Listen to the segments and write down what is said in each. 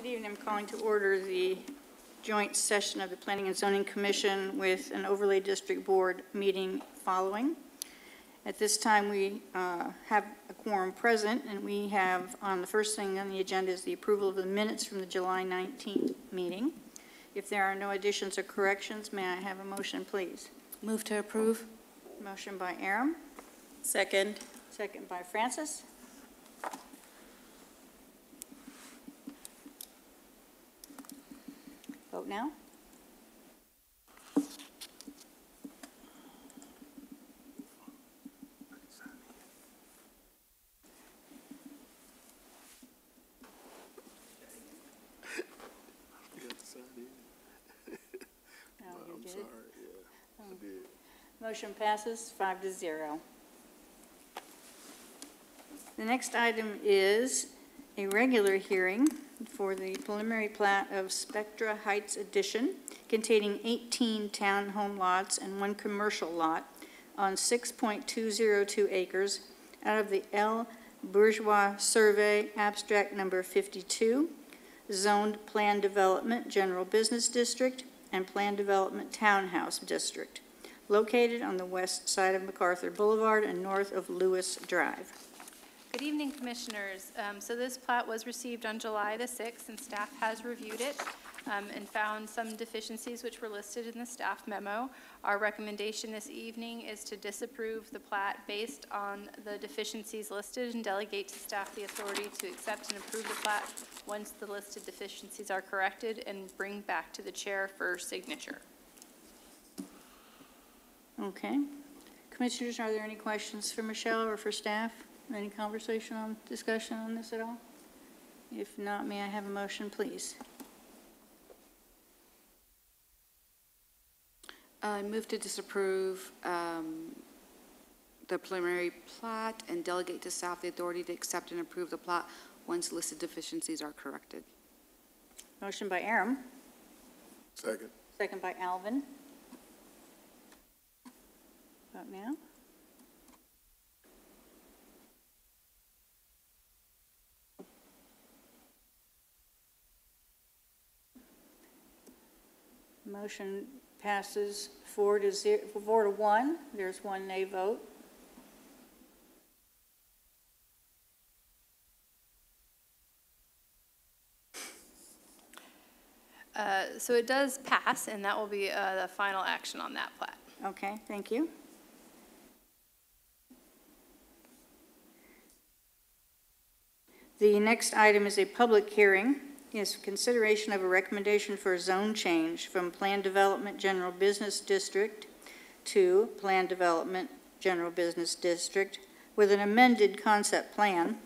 evening. I'm calling to order the joint session of the Planning and Zoning Commission with an Overlay District Board meeting following. At this time, we have a quorum present, and we have on the first thing on the agenda is the approval of the minutes from the July 19th meeting. If there are no additions or corrections, may I have a motion, please? Move to approve. Motion by Aram. Second. Second by Francis. Vote now. I'm sorry, yeah, I did. Motion passes 5-0. The next item is a regular hearing for the preliminary plat of Spectra Heights Addition, containing 18 townhome lots and 1 commercial lot on 6.202 acres out of the L. Bourgeois Survey Abstract Number 52, Zoned Plan Development General Business District and Plan Development Townhouse District, located on the west side of MacArthur Boulevard and north of Lewis Drive. Good evening, Commissioners. So this plat was received on July the 6th, and staff has reviewed it and found some deficiencies which were listed in the staff memo. Our recommendation this evening is to disapprove the plat based on the deficiencies listed and delegate to staff the authority to accept and approve the plat once the listed deficiencies are corrected and bring back to the chair for signature. Okay. Commissioners, are there any questions for Michelle or for staff? Any discussion on this at all? If not, may I have a motion, please? I move to disapprove the preliminary plat and delegate to staff the authority to accept and approve the plat once listed deficiencies are corrected. Motion by Aram. Second. Second by Alvin. Vote now. Motion passes 4-1. There's 1 nay vote. So it does pass, and that will be the final action on that plat. Okay, thank you. The next item is a public hearing. Is consideration of a recommendation for a zone change from Plan Development General Business District to Plan Development General Business District with an amended concept plan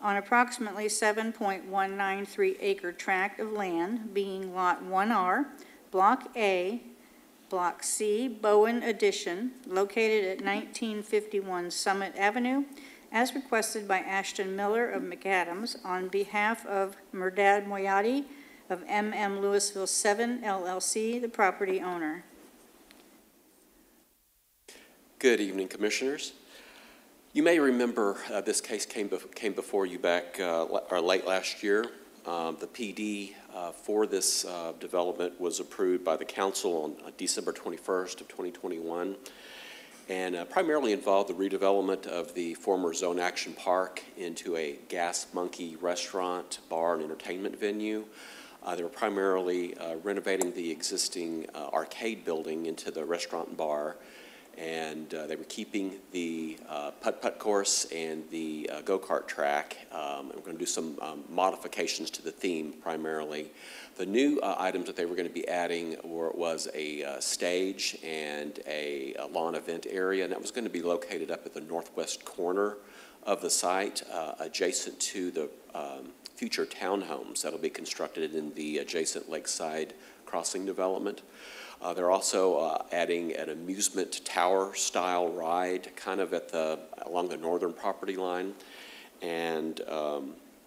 on approximately 7.193 acre tract of land being Lot 1R, Block A, Block C, Bowen Addition, located at 1951 Summit Avenue, as requested by Ashton Miller of McAdams on behalf of Merdad Moyadi of MM Lewisville 7 LLC, the property owner. Good evening, Commissioners. You may remember this case came before you back or late last year. The PD for this development was approved by the Council on December 21st of 2021. And primarily involved the redevelopment of the former Zone Action Park into a Gas Monkey restaurant, bar, and entertainment venue. They were primarily renovating the existing arcade building into the restaurant and bar, and they were keeping the putt-putt course and the go-kart track. And we're going to do some modifications to the theme primarily. The new items that they were going to be adding was a stage and a lawn event area, and that was going to be located up at the northwest corner of the site, adjacent to the future townhomes that will be constructed in the adjacent Lakeside Crossing development. They're also adding an amusement tower style ride kind of at along the northern property line, and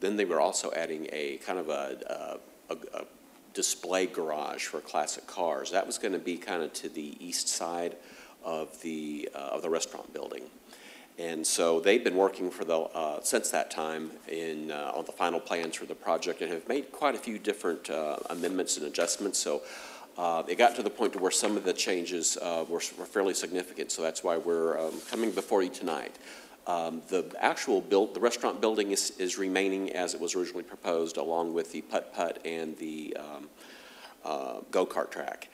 then they were also adding a kind of a display garage for classic cars. That was going to be kind of to the east side of the restaurant building. And so they've been working for since that time on the final plans for the project and have made quite a few different amendments and adjustments. So it got to the point to where some of the changes were fairly significant. So that's why we're coming before you tonight. The restaurant building is remaining as it was originally proposed, along with the putt-putt and the go-kart track.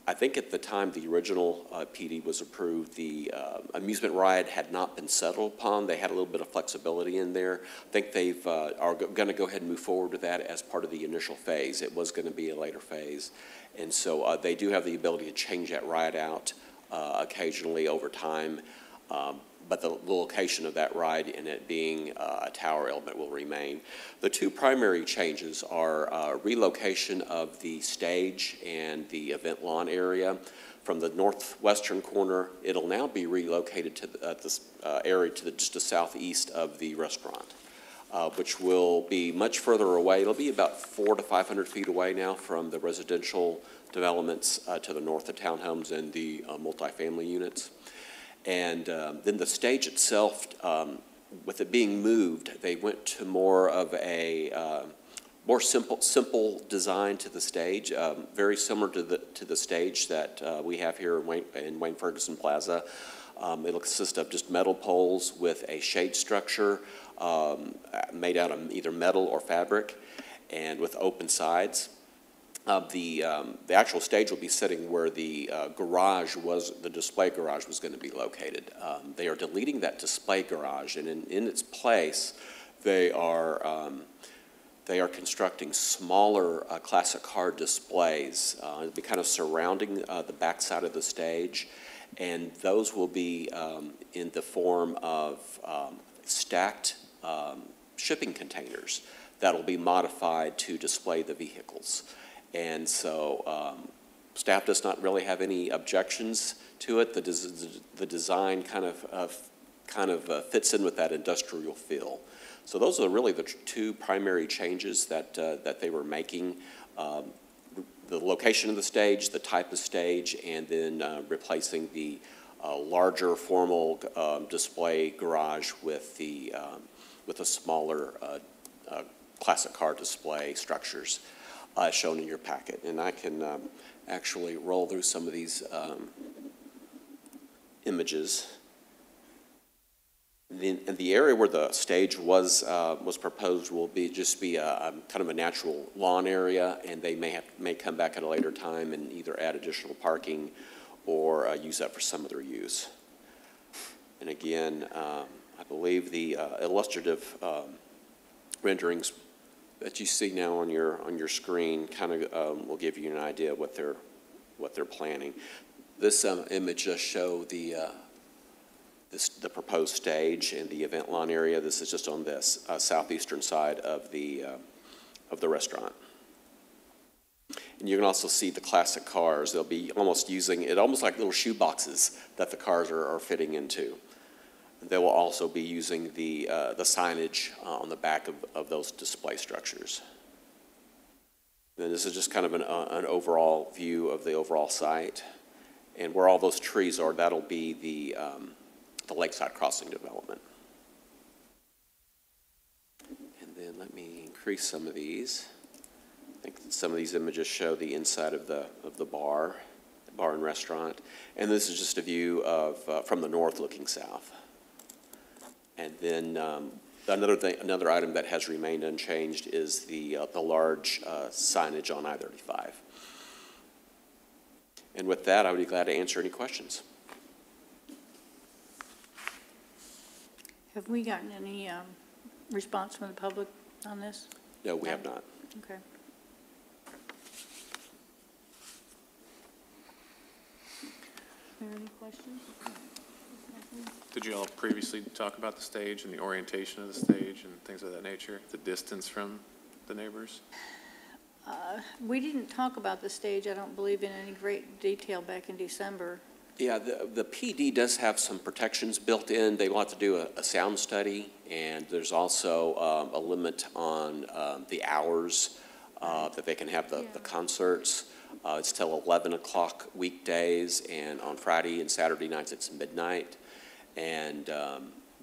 I think at the time the original PD was approved, the amusement ride had not been settled upon. They had a little bit of flexibility in there. I think they've are going to go ahead and move forward with that as part of the initial phase. It was going to be a later phase. And so they do have the ability to change that ride out occasionally over time. But the location of that ride and it being a tower element will remain. The two primary changes are relocation of the stage and the event lawn area. From the northwestern corner, it'll now be relocated to this area to just the southeast of the restaurant, which will be much further away. It'll be about 400 to 500 feet away now from the residential developments to the north of townhomes and the multifamily units. And then the stage itself, with it being moved, they went to more of a more simple design to the stage, very similar to the stage that we have here in Wayne Ferguson Plaza. It'll consist of just metal poles with a shade structure made out of either metal or fabric, and with open sides. The actual stage will be sitting where the the display garage was going to be located. They are deleting that display garage, and in its place, they are constructing smaller classic car displays. It'll be kind of surrounding the backside of the stage, and those will be in the form of stacked shipping containers that will be modified to display the vehicles. And so staff does not really have any objections to it. The design kind of fits in with that industrial feel. So those are really the two primary changes that they were making. The location of the stage, the type of stage, and then replacing the larger formal display garage with the smaller classic car display structures. Shown in your packet, and I can actually roll through some of these images. And the area where the stage was proposed will just be a kind of a natural lawn area, and they may come back at a later time and either add additional parking or use that for some other use. And again, I believe the illustrative renderings that you see now on your screen kind of will give you an idea of what they're planning. This image just show the proposed stage and the event lawn area. This is just on this southeastern side of the restaurant. And you can also see the classic cars. They'll be almost using it almost like little shoe boxes that the cars are fitting into. They will also be using the signage on the back of those display structures. Then this is just kind of an overall view of the overall site. And where all those trees are, that'll be the Lakeside Crossing development. And then let me increase some of these. I think some of these images show the inside of the bar and restaurant. And this is just a view of from the north looking south. And then another item that has remained unchanged is the large signage on I-35. And with that, I would be glad to answer any questions. Have we gotten any response from the public on this? No, we have not. Okay. Are there any questions? Did you all previously talk about the stage and the orientation of the stage and things of that nature, the distance from the neighbors? We didn't talk about the stage, I don't believe, in any great detail back in December. Yeah, the PD does have some protections built in. They want to do a sound study, and there's also a limit on the hours that they can have the concerts. It's till 11 o'clock weekdays, and on Friday and Saturday nights it's midnight. And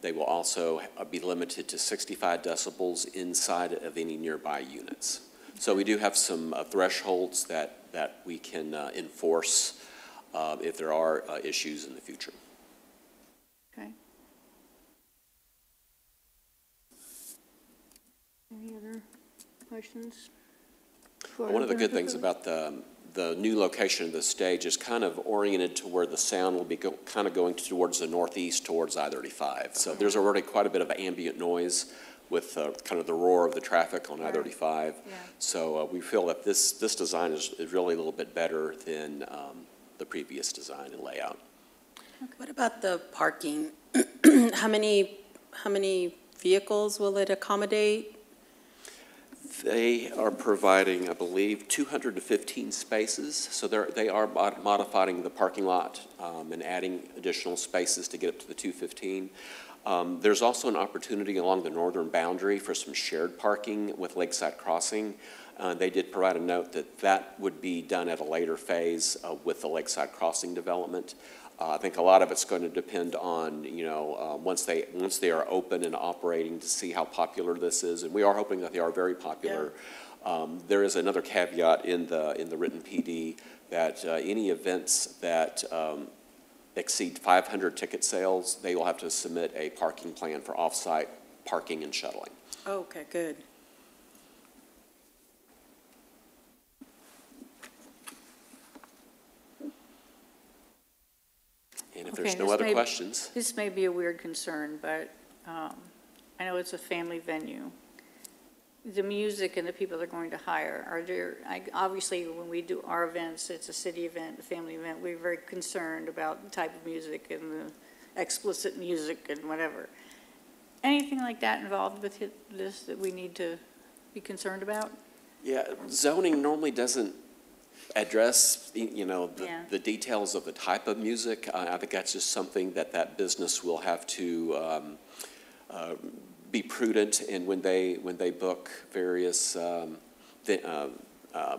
they will also be limited to 65 decibels inside of any nearby units. So we do have some thresholds that we can enforce if there are issues in the future. Okay. Any other questions? One of the good things about the new location of the stage is kind of oriented to where the sound will be kind of going towards the northeast, towards I-35. So there's already quite a bit of ambient noise with kind of the roar of the traffic on I-35. Yeah. So we feel that this design is really a little bit better than the previous design and layout. What about the parking? How many vehicles will it accommodate? They are providing, I believe, 215 spaces. So they are modifying the parking lot and adding additional spaces to get up to the 215. There's also an opportunity along the northern boundary for some shared parking with Lakeside Crossing. They did provide a note that would be done at a later phase with the Lakeside Crossing development. I think a lot of it's going to depend on, once they are open and operating, to see how popular this is, and we are hoping that they are very popular. Yeah. There is another caveat in the written PD that any events that exceed 500 ticket sales, they will have to submit a parking plan for off-site parking and shuttling. Oh, okay, good. And if there's no other questions. This may be a weird concern, but I know it's a family venue. The music and the people they're going to hire, obviously when we do our events, it's a city event, a family event, we're very concerned about the type of music and the explicit music and whatever. Anything like that involved with this that we need to be concerned about? Yeah, zoning normally doesn't address, the details of the type of music. I think that's just something that business will have to be prudent in when they book various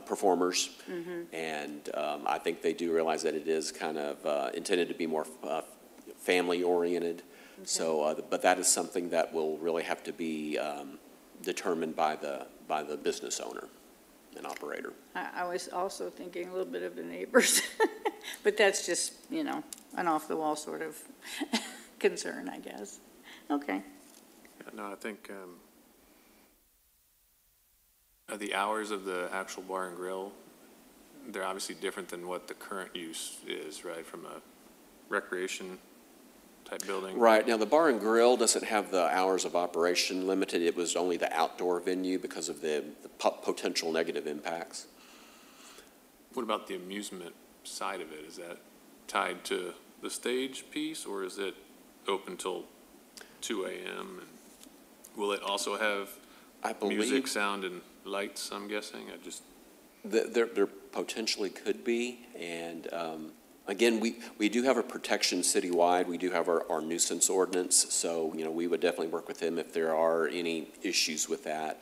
performers. Mm-hmm. And I think they do realize that it is kind of intended to be more family-oriented. Okay. So, but that is something that will really have to be determined by the business owner and operator. I was also thinking a little bit of the neighbors, but that's just, an off-the-wall sort of concern, I guess. Okay. No, I think the hours of the actual bar and grill, they're obviously different than what the current use is, right, from a recreation type building? Right. Now, the bar and grill doesn't have the hours of operation limited. It was only the outdoor venue because of the potential negative impacts. What about the amusement side of it? Is that tied to the stage piece, or is it open till 2 a.m.? And will it also have music, sound, and lights, I'm guessing? There potentially could be, and again, we do have a protection citywide. We do have our nuisance ordinance, so we would definitely work with them if there are any issues with that.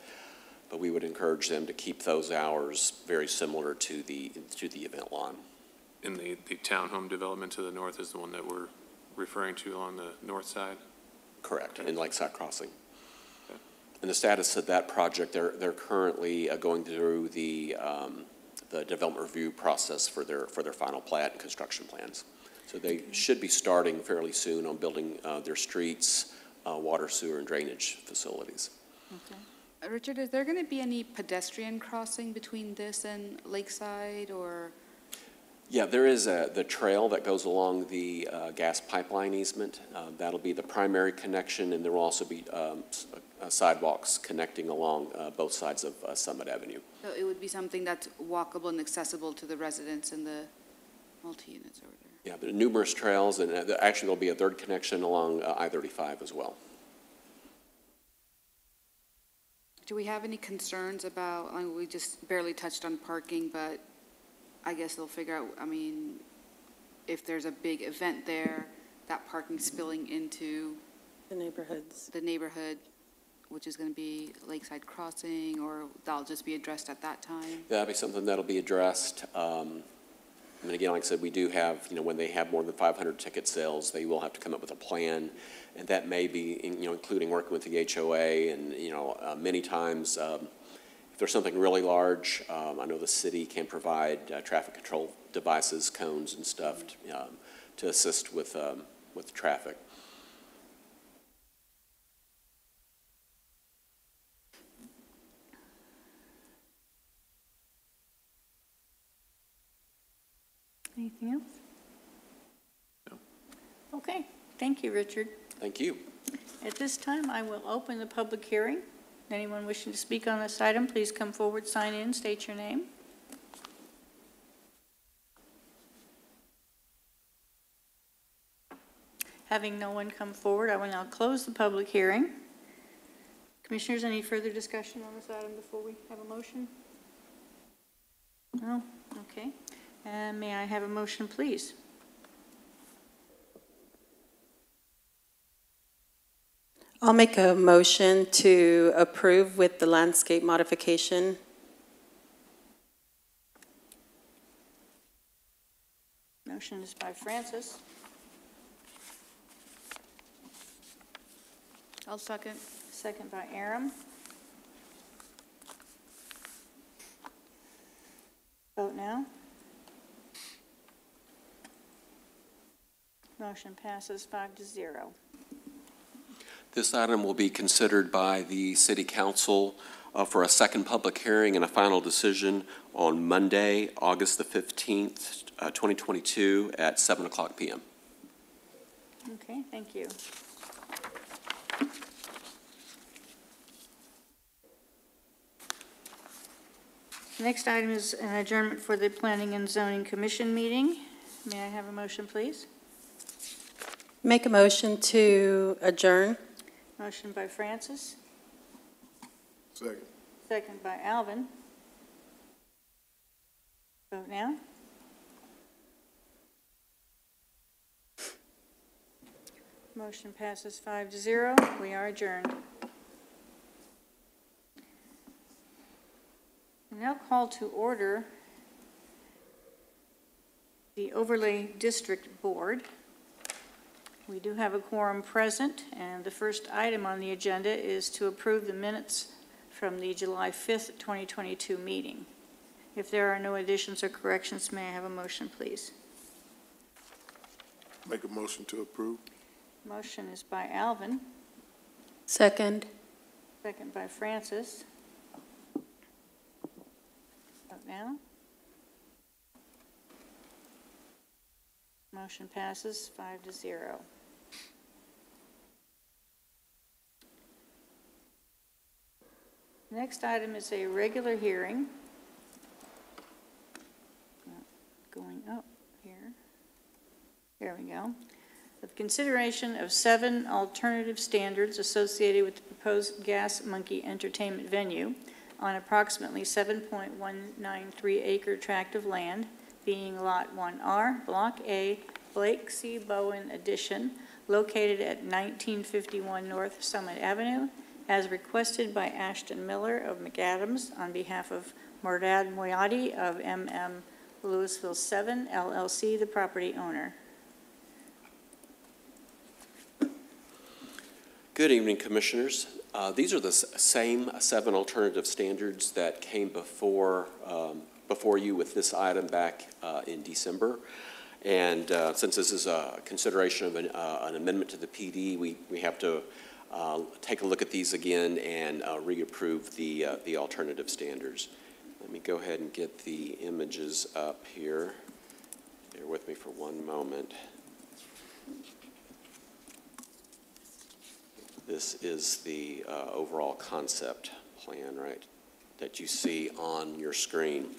But we would encourage them to keep those hours very similar to the event lawn. And the townhome development to the north is the one that we're referring to on the north side? Correct, in Lakeside Crossing. Okay. And the status of that project, they're currently going through the development review process for their final plat and construction plans. So they should be starting fairly soon on building their streets, water, sewer, and drainage facilities. Okay. Richard, is there going to be any pedestrian crossing between this and Lakeside, or? Yeah, there is the trail that goes along the gas pipeline easement. That'll be the primary connection, and there will also be sidewalks connecting along both sides of Summit Avenue. So it would be something that's walkable and accessible to the residents in the multi-units over there? Yeah, but numerous trails, and actually there'll be a third connection along I-35 as well. Do we have any concerns about, we just barely touched on parking, but I guess they'll figure out, if there's a big event there, that parking spilling into The neighborhoods. the neighborhood, which is going to be Lakeside Crossing, or that'll just be addressed at that time? That'll be something that'll be addressed. And again, like I said, we do have, when they have more than 500 ticket sales, they will have to come up with a plan. And that may be, including working with the HOA and, many times, if there's something really large, I know the city can provide traffic control devices, cones and stuff to assist with traffic. Anything else? No. Okay, thank you, Richard. Thank you. At this time, I will open the public hearing. Anyone wishing to speak on this item, please come forward, sign in, state your name. Having no one come forward, I will now close the public hearing. Commissioners, any further discussion on this item before we have a motion? No? Okay. And may I have a motion, please? I'll make a motion to approve with the landscape modification. Motion is by Francis. I'll second. Second by Aram. Vote now. Motion passes 5-0. This item will be considered by the City Council for a second public hearing and a final decision on Monday, August the 15th, 2022 at 7:00 p.m. Okay, thank you. The next item is an adjournment for the Planning and Zoning Commission meeting. May I have a motion, please? Make a motion to adjourn. Motion by Francis, Second. second by Alvin. Vote now. Motion passes 5-0. We are adjourned. I now call to order the Overlay District Board. We do have a quorum present, and the first item on the agenda is to approve the minutes from the July 5th, 2022 meeting. If there are no additions or corrections, may I have a motion, please? Make a motion to approve. Motion is by Alvin, Second. second by Francis. Vote now. Motion passes 5-0. Next item is a regular hearing. Going up here. There we go. Of consideration of 7 alternative standards associated with the proposed Gas Monkey entertainment venue on approximately 7.193 acre tract of land, being Lot 1R, Block A, Blake C. Bowen Addition, located at 1951 North Summit Avenue, as requested by Ashton Miller of McAdams on behalf of Mordad Moyadi of MM Lewisville 7 LLC, the property owner. Good evening, Commissioners. These are the same 7 alternative standards that came before you with this item back in December. And since this is a consideration of an amendment to the PD, we have to take a look at these again and reapprove the alternative standards. Let me go ahead and get the images up here. Bear with me for one moment. This is the overall concept plan, right, that you see on your screen.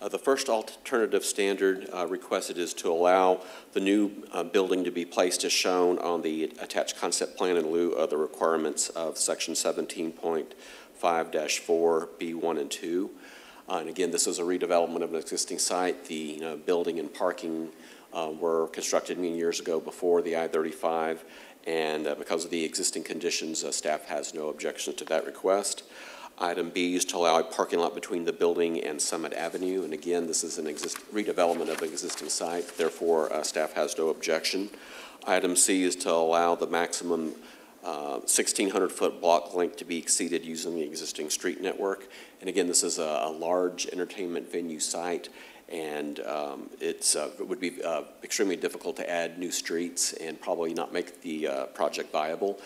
The first alternative standard requested is to allow the new building to be placed as shown on the attached concept plan in lieu of the requirements of section 17.5-4B1 and 2. And again, this is a redevelopment of an existing site. The building and parking were constructed many years ago before the I-35, and because of the existing conditions, staff has no objection to that request. Item B is to allow a parking lot between the building and Summit Avenue. And again, this is an redevelopment of an existing site, therefore staff has no objection. Item C is to allow the maximum 1,600-foot block length to be exceeded using the existing street network. And again, this is a large entertainment venue site, and it would be extremely difficult to add new streets and probably not make the project viable.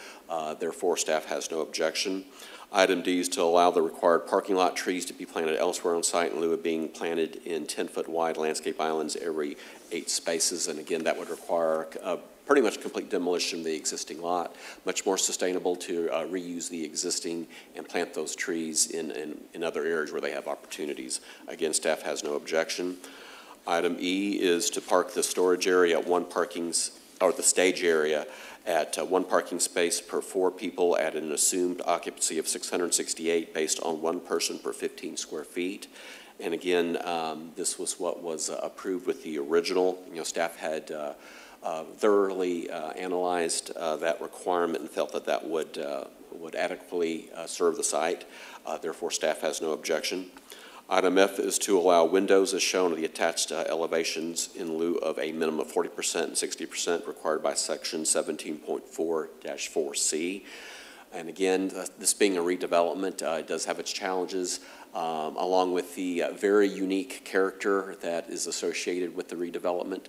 Therefore, staff has no objection. Item D is to allow the required parking lot trees to be planted elsewhere on site in lieu of being planted in 10-foot wide landscape islands every 8 spaces. And again, that would require pretty much complete demolition of the existing lot, much more sustainable to reuse the existing and plant those trees in other areas where they have opportunities. Again, staff has no objection. Item E is to park the storage area at the stage area at 1 parking space per 4 people at an assumed occupancy of 668 based on 1 person per 15 square feet. And again, this was what was approved with the original. Staff had thoroughly analyzed that requirement and felt that that would adequately serve the site. Therefore, staff has no objection. Item F is to allow windows as shown of the attached elevations in lieu of a minimum of 40% and 60% required by section 17.4-4C. And again, this being a redevelopment, it does have its challenges, along with the very unique character that is associated with the redevelopment.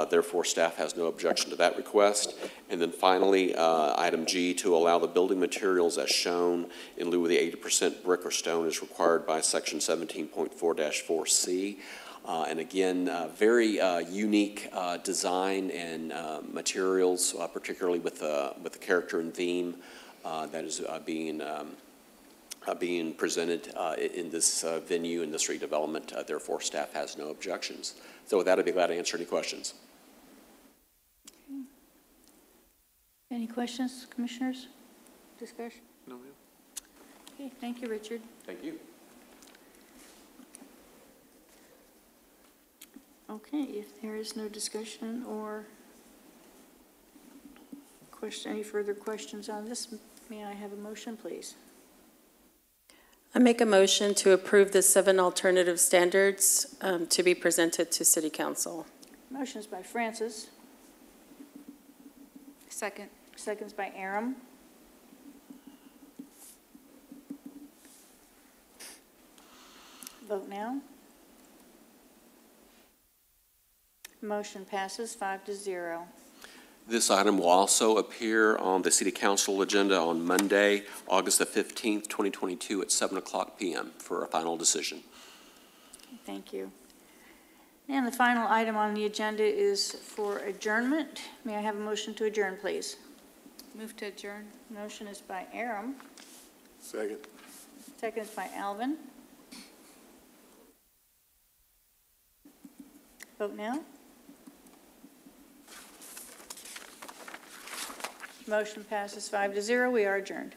Therefore, staff has no objection to that request. And then finally, item G, to allow the building materials as shown in lieu of the 80% brick or stone is required by section 17.4-4C. And again, very unique design and materials, particularly with the character and theme that is being presented in this venue, in this redevelopment. Therefore, staff has no objections. So with that, I'd be glad to answer any questions. Okay. Any questions, commissioners? Discussion? No, ma'am. Okay, thank you, Richard. Thank you. Okay, if there is no discussion or any further questions on this, may I have a motion, please? I make a motion to approve the 7 alternative standards to be presented to City Council. Motion is by Francis, Second. seconds by Aram. Vote now. Motion passes 5-0. This item will also appear on the City Council agenda on Monday, August the 15th, 2022 at 7:00 p.m. for a final decision. Thank you. And the final item on the agenda is for adjournment. May I have a motion to adjourn, please? Move to adjourn. Motion is by Aram, Second. second is by Alvin. Vote now. Motion passes 5-0. We are adjourned.